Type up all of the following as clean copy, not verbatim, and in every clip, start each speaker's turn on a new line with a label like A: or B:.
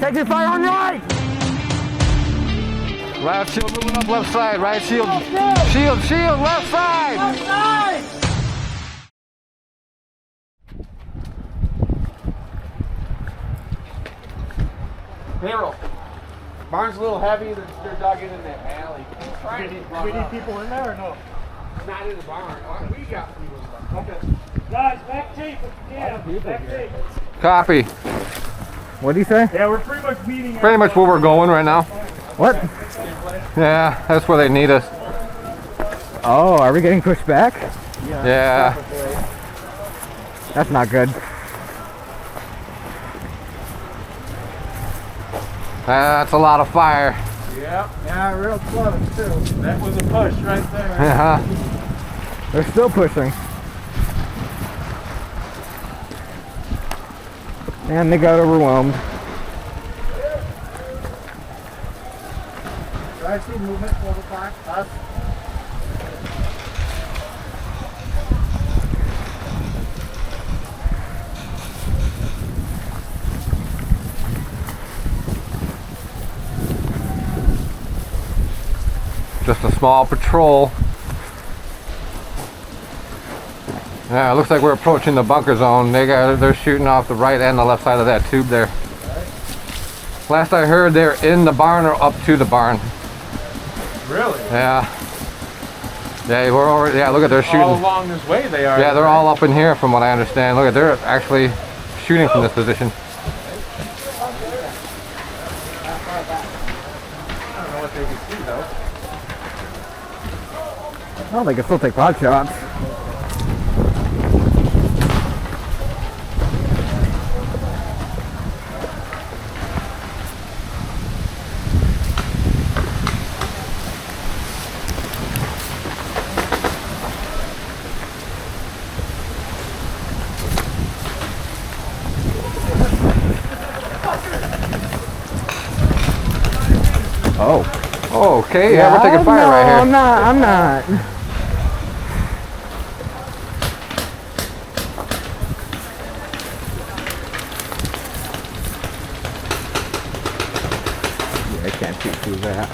A: Taking fire on right!
B: Left shield moving up left side, right shield. Shield, shield, left side!
A: Left side!
B: Hero. Barn's a little heavy, they're dug in that alley.
C: Do we need people in there or no?
B: Not in the barn. We got people in the barn. Okay.
C: Guys, back tape if you can. Back tape.
B: Copy.
A: What'd he say?
C: Yeah, we're pretty much meeting.
B: Pretty much where we're going right now.
A: What?
B: Yeah, that's where they need us.
A: Oh, are we getting pushed back?
B: Yeah.
A: That's not good.
B: That's a lot of fire.
C: Yeah. Yeah, real close too. That was a push right there.
B: Yeah.
A: They're still pushing. And they got overwhelmed.
C: Do I see movement 12 o'clock? Us?
B: Just a small patrol. Yeah, it looks like we're approaching the bunker zone. They're shooting off the right and the left side of that tube there. Last I heard, they're in the barn or up to the barn.
C: Really?
B: Yeah. Yeah, we're already. Yeah, look at they're shooting.
C: All along this way they are.
B: Yeah, they're all up in here from what I understand. Look at they're actually shooting from this position.
C: I don't know what they can see though.
A: Oh, they can still take pot shots. Oh.
B: Oh, okay. Yeah, we're taking fire right here.
A: I'm not. Yeah, I can't shoot through that.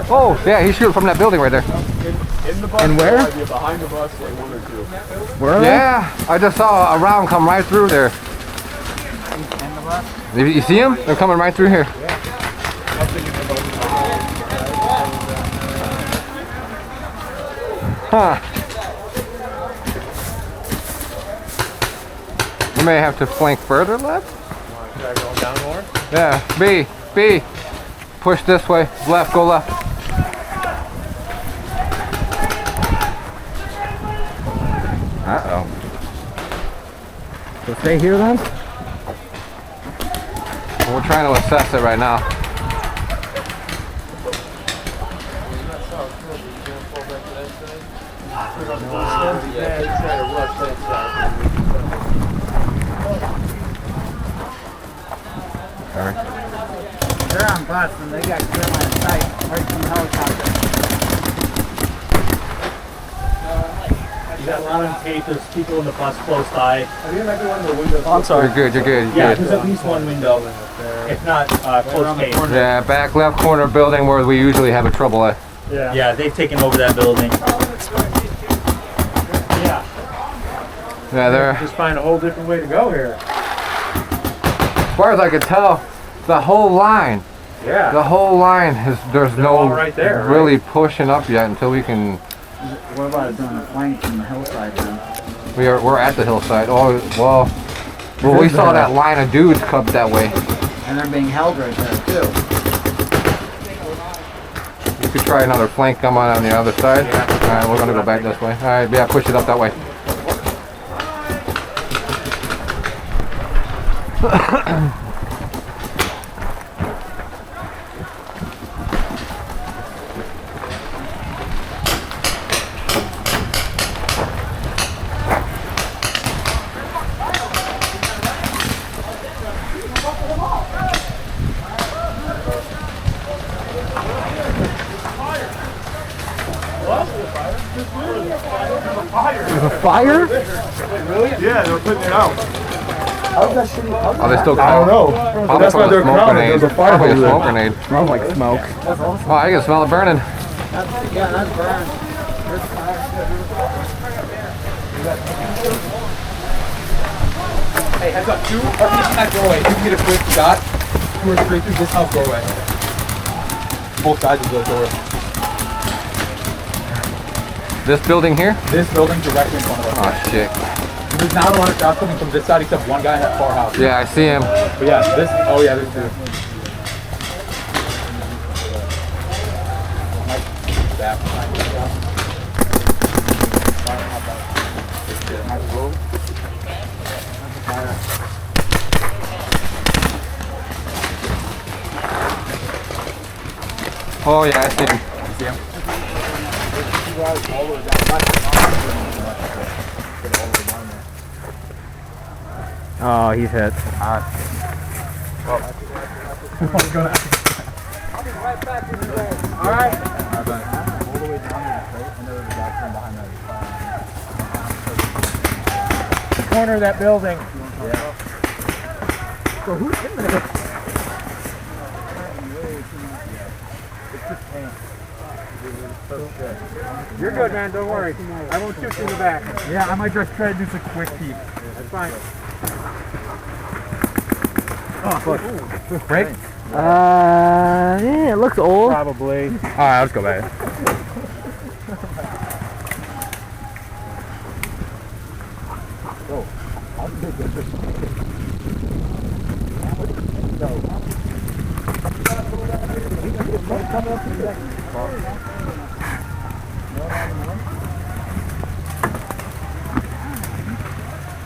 B: Oh, yeah, he's shooting from that building right there.
C: In the bus.
A: And where?
C: Behind the bus, like one or two.
A: Where are they?
B: Yeah, I just saw a round come right through there. You see them? They're coming right through here. Huh. You may have to flank further left.
C: Try going down more?
B: Yeah, B. Push this way. Left, go left.
A: Uh-oh. So stay here then?
B: We're trying to assess it right now.
A: They're on bus and they got clear line of sight right from the helicopter.
D: You got a lot of tape, there's people in the bus close by.
C: Are you maybe one of the windows?
D: Oh, I'm sorry.
B: You're good.
D: Yeah, there's at least one window, if not close tape.
B: Yeah, back left corner building where we usually have a trouble at.
D: Yeah, they've taken over that building. Yeah.
B: Yeah, they're,
C: Just find a whole different way to go here.
B: as far as I could tell, the whole line
C: Yeah.
B: is, there's no
C: all right there,
B: really pushing up yet until we can,
A: What about doing a flank from the hillside then?
B: we're at the hillside. Oh, well, we saw that line of dudes come that way.
A: And they're being held right there too.
B: You could try another flank come on the other side. Alright, we're gonna go back this way. Alright, yeah, push it up that way.
A: There's a fire?
C: Yeah, they were putting it out.
B: Oh, they still
C: I don't know.
B: Probably
C: That's why
B: from a
C: they're
B: smoke
C: crowded.
B: grenade.
C: There's a fire
B: Probably a
C: over there.
B: smoke grenade.
A: Smells like smoke.
B: Oh, I can smell it burning.
A: Yeah, that's burned.
E: Hey, heads up, two are in that doorway. You can get a quick shot. Two or straight through this house doorway. Both sides of the door.
B: This building here?
E: This building directly in front of us.
B: Oh shit.
E: There's not a lot of shots coming from this side except one guy in that far house.
B: Yeah, I see him.
E: But yeah, this, oh yeah, there's two.
B: Oh yeah, I see him.
E: See him?
A: Oh, he's hit.
D: Corner of that building.
A: So who's in there?
D: You're good, man. Don't worry. I won't shoot you in the back.
C: Yeah, I might just try to do some quick peek.
D: That's fine.
C: Break?
A: Yeah, it looks old.
D: Probably.
C: Alright, let's go back.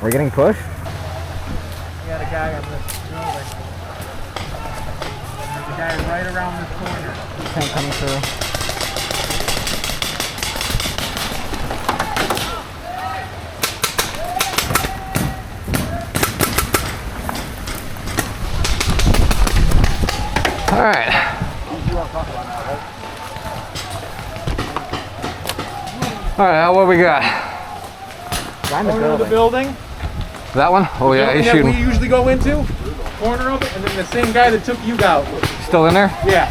A: We're getting pushed?
D: We got a guy on this building. There's a guy right around this corner.
A: Tank coming through.
B: Alright. Alright, what we got?
D: Corner of the building.
B: That one? Oh yeah,
D: Building
B: he's
D: that we
B: shooting.
D: usually go into. Corner of it, and then the same guy that took you out.
B: Still in there?
D: Yeah.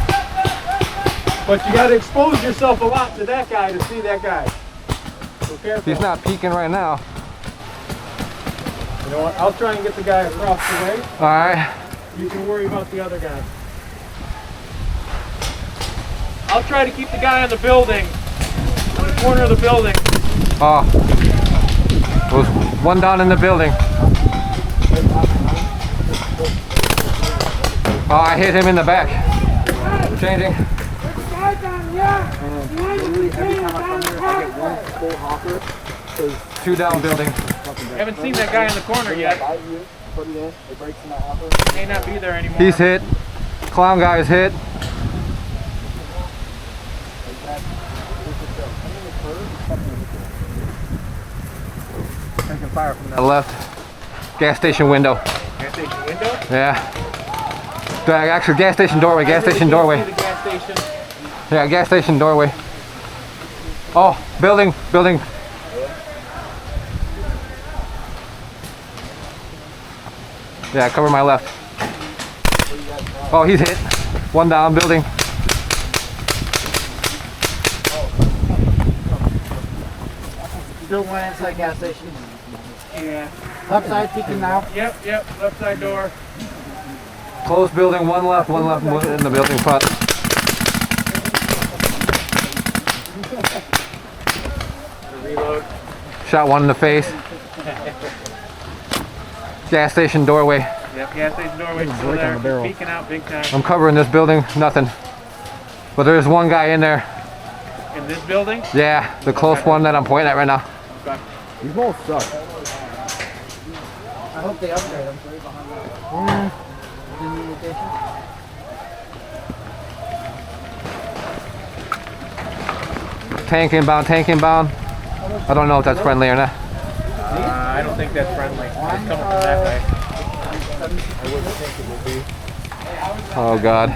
D: But you got to expose yourself a lot to that guy to see that guy. So careful.
B: He's not peeking right now.
D: You know what? I'll try and get the guy across the way.
B: Alright.
D: You can worry about the other guy. I'll try to keep the guy on the building. On the corner of the building.
B: Oh. There was one down in the building. Oh, I hit him in the back. Changing. Two down building.
D: Haven't seen that guy in the corner yet. He may not be there anymore.
B: He's hit. Clown guy is hit.
A: Taking fire from
B: The left gas station window.
D: Gas station window?
B: Yeah. Actually, gas station doorway. Gas station doorway.
D: The gas station.
B: Yeah, gas station doorway. Oh, building. Yeah, cover my left. Oh, he's hit. One down, building.
A: Still one inside gas station.
D: Yeah.
A: Left side peeking now.
D: Yep, left side door.
B: Closed building, one left in the building front.
D: Reload.
B: Shot one in the face. Gas station doorway.
D: Yep, gas station doorway still
A: Break on
D: there.
A: the barrel.
D: Peeking out big time.
B: I'm covering this building, nothing. But there's one guy in there.
D: In this building?
B: Yeah, the close one that I'm pointing at right now.
D: Okay.
A: These balls suck.
F: I hope they upgrade them.
A: Yeah.
B: Tank inbound. I don't know if that's friendly or not.
D: I don't think that's friendly. It's coming from that way. I wouldn't think it would be.
B: Oh God.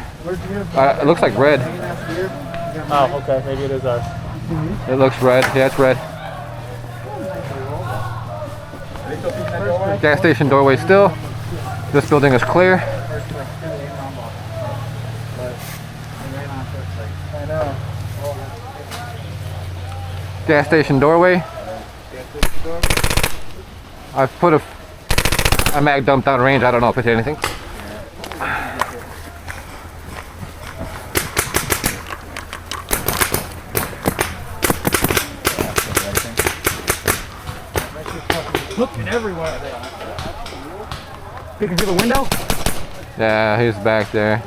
B: It looks like red.
D: Oh, okay. Maybe it is ours.
B: It looks red. Yeah, it's red.
E: Are they still peeking that doorway?
B: Gas station doorway still. This building is clear.
A: First, like, 2 aim box. But we ran off this, like,
D: I know.
B: Gas station doorway. I've put a mag dumped out of range. I don't know if it did anything.
A: looking everywhere there.
C: Peeking through the window?
B: Yeah, he's back there.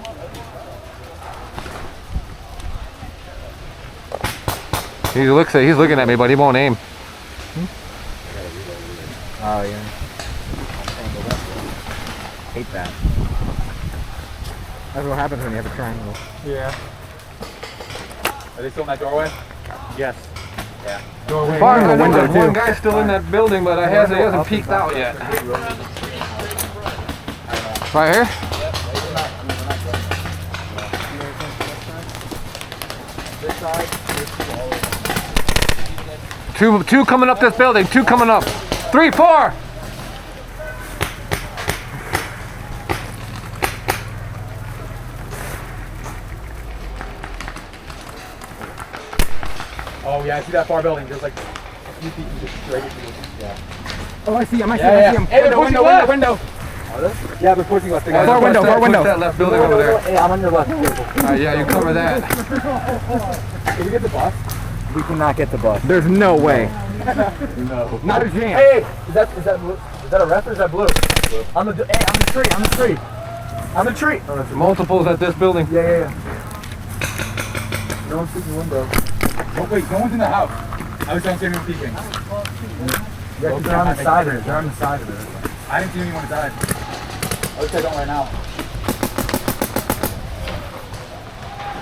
B: He looks at, he's looking at me, but he won't aim.
A: Oh, yeah. Hate that.
C: That's what happens when you have a triangle.
D: Yeah. Are they still in that doorway?
A: Yes.
D: Yeah.
C: Doorway.
B: Far
C: in the window
B: there's one
C: too.
B: guy still in that building, but he hasn't peeked out yet. Right here?
A: This side.
B: Two coming up this building. Two coming up. 3, 4.
D: Oh yeah, I see that far building. There's like a few people just straight at you. Yeah.
C: Oh, I see him. I see
D: Yeah,
C: him.
D: yeah.
C: I see him.
D: Hey, they're
C: Window,
D: pushing left.
C: window.
D: Yeah, they're pushing us.
C: Far window, far window.
B: That left building over there.
A: Hey, I'm on your left.
B: Yeah, you cover that.
D: Can we get the bus?
A: We cannot get the bus.
C: There's no way.
D: No.
C: Not a jam.
D: Hey, is that blue? Is that a ref or is that blue? On the tree. On the tree. On the tree. Oh,
B: Multiples at this building.
D: yeah. No one's peeking the window. Oh wait, no one's in the house. I was don't see anyone peeking.
A: Yeah, 'cause they're on the side of it. They're on the side of it.
D: I didn't see anyone inside. I would say don't right now.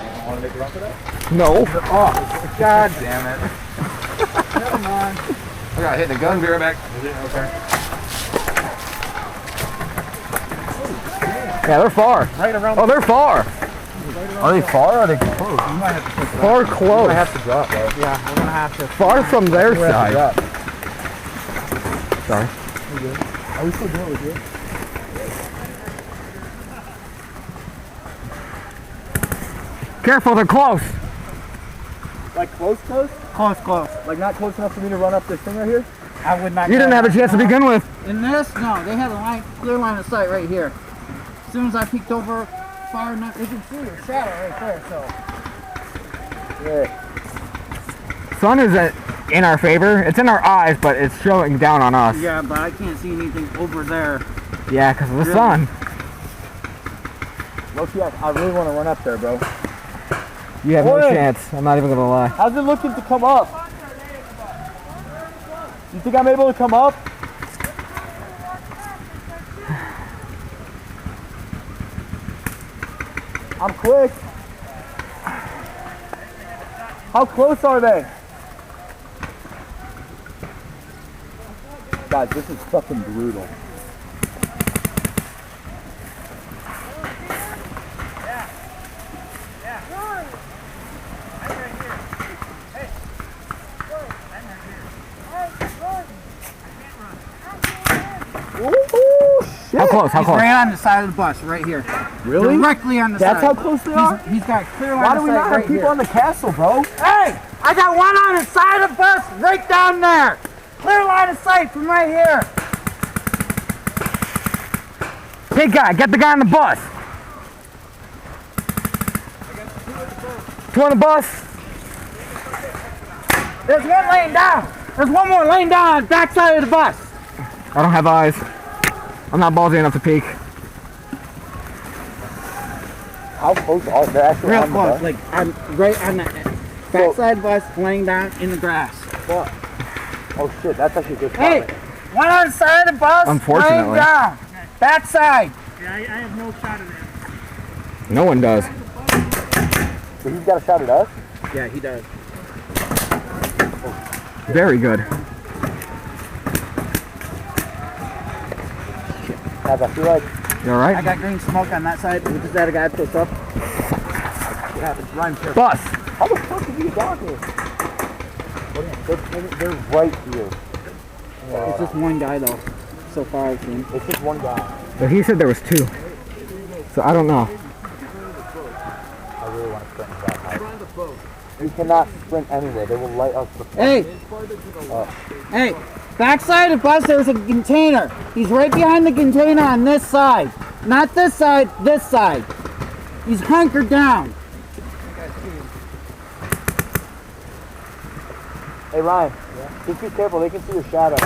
D: Anyone want to make a run for that?
C: No.
A: Oh, God damn it. Never mind.
B: I got hit in the gun, beer back.
D: Okay.
C: Yeah, they're far.
A: Right around.
C: Oh, they're far.
A: Are they far or are they close? You might have to put
C: Far close.
A: I have to drop, bro. Yeah, we're gonna have to.
C: Far from their
A: We're gonna have to
C: side.
A: drop.
C: Sorry.
A: Are we still doing it with you?
C: Careful, they're close.
D: Like close?
A: Close.
D: Like not close enough for me to run up this thing right here?
A: I would not.
C: You didn't have a chance to begin with.
A: In this, no, they had a clear line of sight right here. As soon as I peeked over far enough, you can see your shadow right there. So.
D: Yeah.
C: Sun is in our favor. It's in our eyes, but it's showing down on us.
A: Yeah, but I can't see anything over there.
C: Yeah, because of the
A: Really?
C: sun.
D: Loki, I really want to run up there, bro.
C: You have no
D: Boy.
C: chance. I'm not even gonna lie.
D: How's it looking to come up? You think I'm able to come up? I'm quick. How close are they? Guys, this is fucking brutal.
C: How close? How
A: He's
C: close?
A: right on the side of the bus, right here.
D: Really?
A: Directly on the
D: That's
A: side.
D: how close they are?
A: He's got a clear line
D: Why
A: of
D: do we
A: sight
D: not have
A: right
D: people
A: here.
D: on the castle, bro?
A: Hey, I got one on the side of the bus, right down there. Clear line of sight from right here.
C: Big guy, get the guy on the bus. Two on the bus.
A: There's one laying down. There's one more laying down on the back side of the bus.
C: I don't have eyes. I'm not ballsy enough to peek.
D: How close are they? Actually
A: Real
D: on the
A: close,
D: bus?
A: like I'm right on the back side of the bus, laying down in the grass.
D: Oh shit, that's actually a good
A: Hey,
D: comment.
A: one on the side of the bus,
C: Unfortunately.
A: laying down. Back side.
F: Yeah, I have no shot of that.
C: No one does.
D: So he's got a shot at us?
A: Yeah, he does.
C: Very good.
D: Guys, I feel like
C: You alright?
A: I got green smoke on that side. We just had a guy push up. What happens? Run, sure.
C: Bus.
D: how the fuck did we get down here? They're right here.
A: It's just one guy though. So far I've seen.
D: It's just one guy.
A: But he said there was 2. So I don't know.
E: I really want to sprint that high. We cannot sprint anywhere. They will light us the
A: Hey! Hey! Backside of bus, there's a container. He's right behind the container on this side. Not this side, this side. He's hunkered down.
E: Hey Ryan, just be careful. They can see your shadow.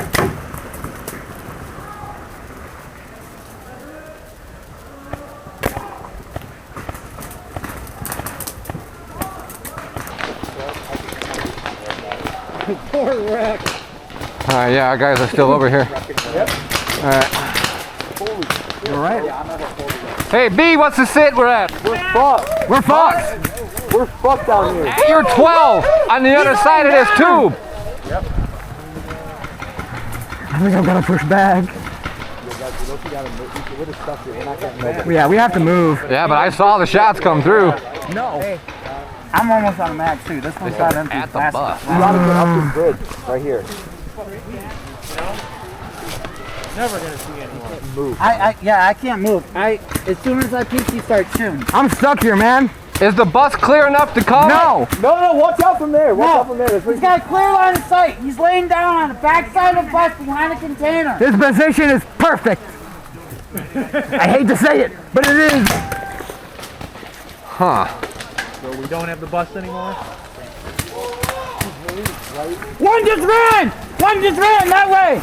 A: Poor wreck.
B: Yeah, our guys are still over here.
E: Yep.
B: Alright.
A: You alright?
B: Hey, B, what's the sit we're at?
E: We're fucked.
B: We're fucked.
E: We're fucked down here.
B: Hey, you're 12 on the other side of this tube.
E: Yep.
A: I think I've got to push back. Yeah, we have to move.
B: Yeah, but I saw the shots come through.
A: No. Hey, I'm almost on a max too. This one's got empty.
B: At the bus.
E: We gotta get up this bridge right here.
C: Never gonna see anyone.
E: Move.
A: I can't move. As soon as I peek, you start shooting.
B: I'm stuck here, man. Is the bus clear enough to come?
A: No.
E: No, watch out from there. Watch out from there.
A: He's got a clear line of sight. He's laying down on the backside of the bus behind a container.
B: His position is perfect. I hate to say it, but it is. Huh.
C: So we don't have the bus anymore?
A: One just ran! One just ran that way!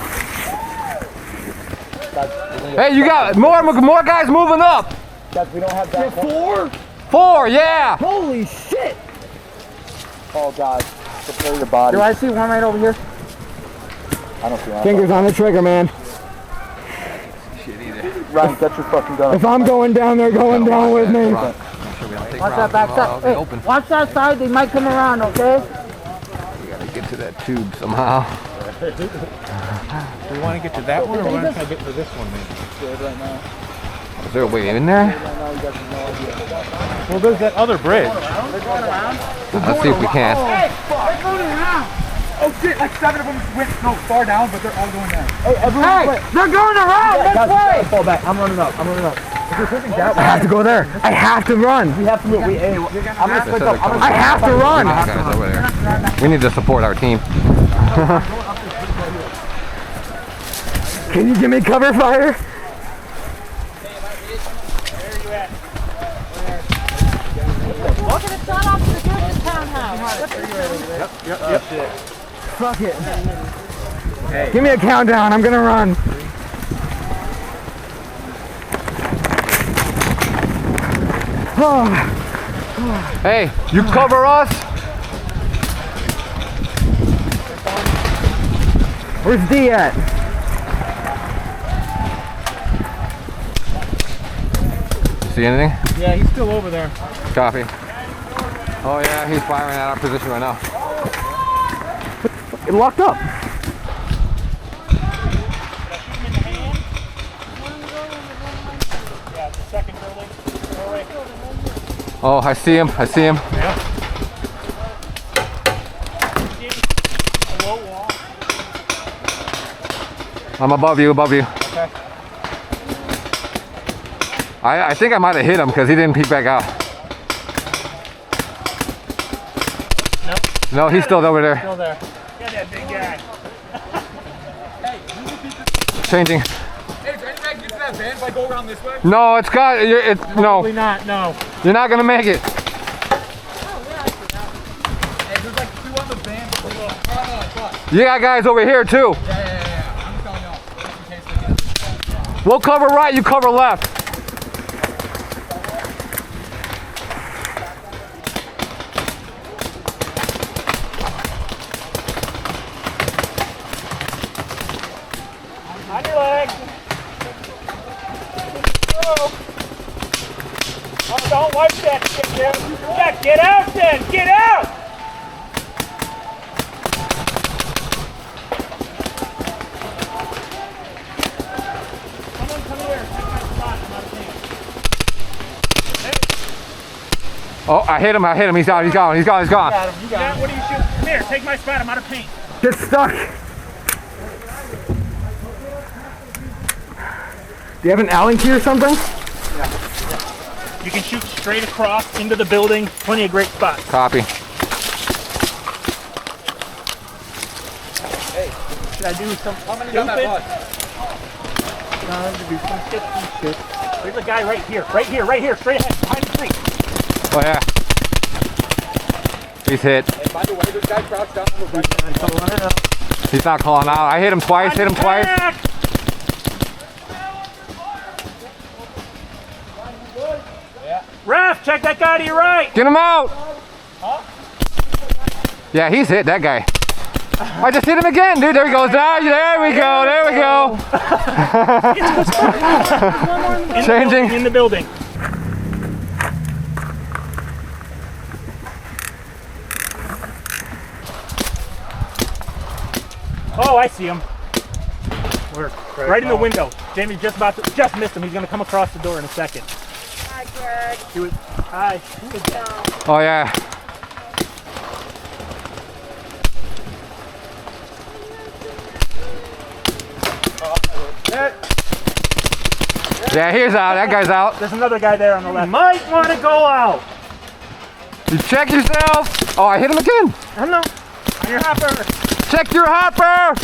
B: Hey, you got more guys moving up.
E: Guys, we don't have that.
A: 4?
B: 4, yeah.
A: Holy shit!
E: Oh God, prepare your body.
A: Do I see one right over here?
E: I don't see that.
A: Fingers on the trigger, man.
E: Ryan, get your fucking gun.
A: If I'm going down, they're going down with me.
B: Watch
A: Watch that back side. Hey, watch that side. They might come around, okay?
B: We gotta get to that tube somehow.
C: Do we want to get to that one or want to get to this one maybe?
B: Is there a way in there?
C: Well, there's that other bridge.
B: Let's see if we can.
A: Hey, they're going around.
D: Oh shit, like 7 of them went far down, but they're all going down.
A: Hey, they're going around this way.
E: Fall back. I'm running up.
A: I have to go there. I have to run.
E: We have to move. I'm gonna split up.
A: I have to run.
B: Guys over there. We need to support our team.
A: Can you give me cover fire?
G: Look at the sun off to the Goodness townhouse.
C: Yep.
A: Fuck it. Give me a countdown. I'm gonna run.
B: Hey, you cover us.
A: Where's D at?
B: See anything?
C: Yeah, he's still over there.
B: Copy. Oh yeah, he's firing at our position right now.
A: It locked up.
C: Yeah, the second building.
B: Oh, I see him. I see him.
C: Yeah. Low wall.
B: I'm above you. Above you.
C: Okay.
B: I think I might have hit him because he didn't peek back out. No, he's still over there.
C: Still there. Got that big guy.
B: Changing.
D: Hey, is there any way I can get to that van if I go around this way?
B: No, it's got. No,
C: Probably not, no.
B: you're not gonna make it.
D: Hey, there's like 2 on the van.
B: You got guys over here too.
D: Yeah. I'm just telling y'all. Just in case they get.
B: We'll cover right. You cover left.
C: On your leg. Oh, don't wipe that shit, dude. Yeah, get out then. Get out. Someone come here. Take my spot. I'm out of paint.
B: Oh, I hit him. He's out. He's gone.
C: Got him. You got him. What are you shooting? Come here. Take my spot. I'm out of paint.
A: Get stuck.
B: you have an Allen key or something?
F: You can shoot straight across into the building. Plenty of great spots.
B: Copy.
F: Should I do some stupid? Time to do some sketchy shit. There's a guy right here, straight ahead, behind the tree.
B: Oh yeah. He's hit.
E: And by the way, this guy crouched down on the right.
B: He's not calling out. I hit him twice,
F: Back! Ref, check that guy to your right.
B: Get him out! Yeah, he's hit, that guy. I just hit him again, dude. There he goes. There we go. Changing.
F: In the building. Oh, I see him. Right in the window. Jamie's just missed him. He's gonna come across the door in a second.
G: Hi, Greg.
F: Hi. Who is that?
B: Oh yeah. Yeah, he's out. That guy's out.
F: There's another guy there on the left. Might want to go out.
B: You check yourself. Oh, I hit him again.
F: I know. On your hopper.
B: Check your hopper.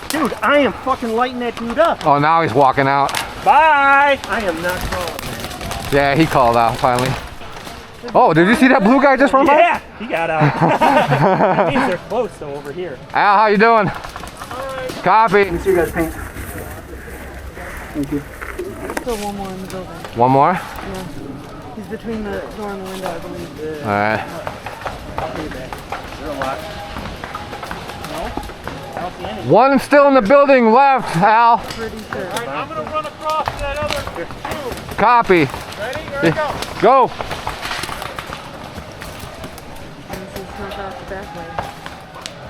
F: Dude, I am fucking lighting that dude up.
B: Oh, now he's walking out.
F: Bye. I am not calling.
B: Yeah, he called out finally. Oh, did you see that blue guy just run by?
F: Yeah, he got out. That means they're close though over here.
B: Al, how you doing? Copy.
A: Let me see you guys paint. Thank you.
G: Still one more in the building.
B: One more?
G: Yeah. He's between the door and the window, I believe.
B: All right. One still in the building left, Al.
G: Pretty sure.
F: Alright, I'm gonna run across that other two.
B: Copy.
F: Ready? Here we go.
B: Go.
G: And this is not out the back way.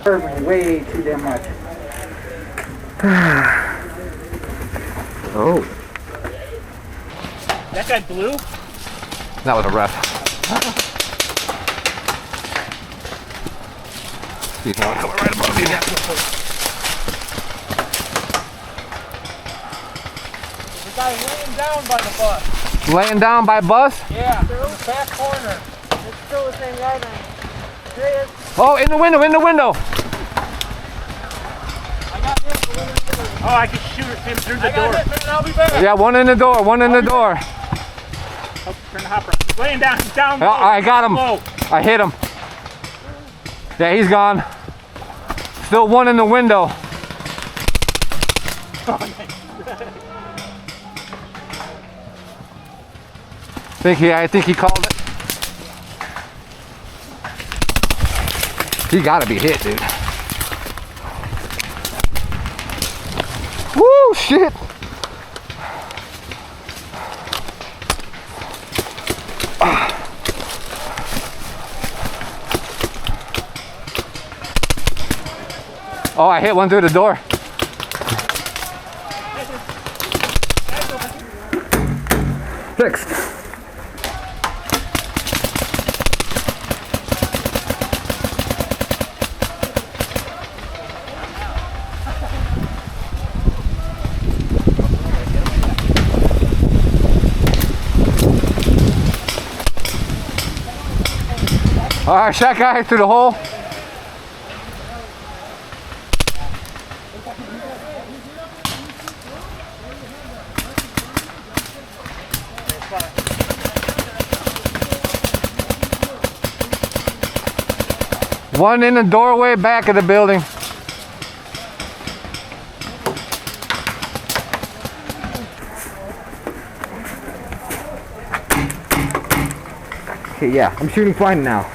A: Hurt me way too damn much. Oh.
F: That guy blue?
B: That was a ref. He's not coming right above you.
F: The guy laying down by the bus.
B: Laying down by bus?
F: Yeah, in the back corner.
G: It's still the same guy then. Here he is.
B: Oh, in the window.
F: Oh, I can shoot him through the door. I'll be back.
B: Yeah, one in the door.
F: Oh, turn the hopper. He's laying down. He's down low.
B: I got him.
F: Low.
B: I hit him. Yeah, he's gone. Still one in the window. I think he called it. He gotta be hit, dude. Woo, shit. Oh, I hit one through the door. Fixed. All right, shot guy through the hole. One in the doorway back of the building. Okay, yeah, I'm shooting fine now.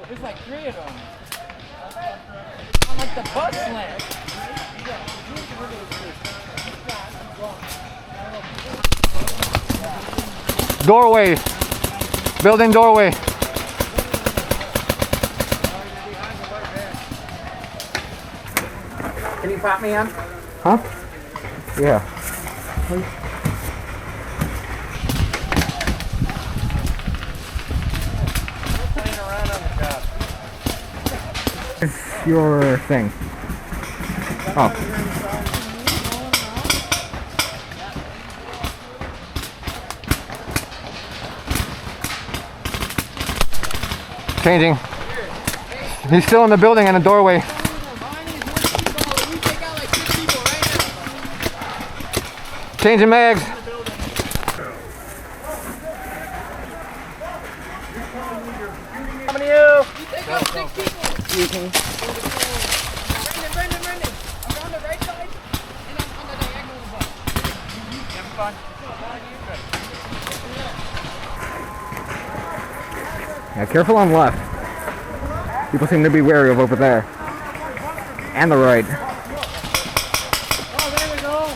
E: There's like 3 of them.
G: I'm like the bus slam.
B: Doorway. Building doorway.
A: Can you pop me on?
B: Huh? Yeah. It's your thing. Oh. Changing. He's still in the building in the doorway. Changing mags.
G: How many of you? You take out 6 people. Brendan. I'm on the right side and I'm on the diagonal as well.
F: Having fun?
B: Yeah, careful on left. People seem to be wary of over there. And the right.
G: Oh, there we go.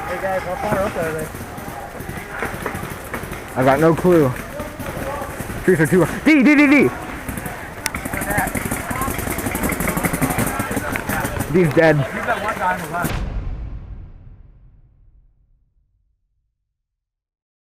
F: Hey guys, how far up are they?
B: I got no clue. Trees are too. D. D's dead.
F: You've got one guy on the left.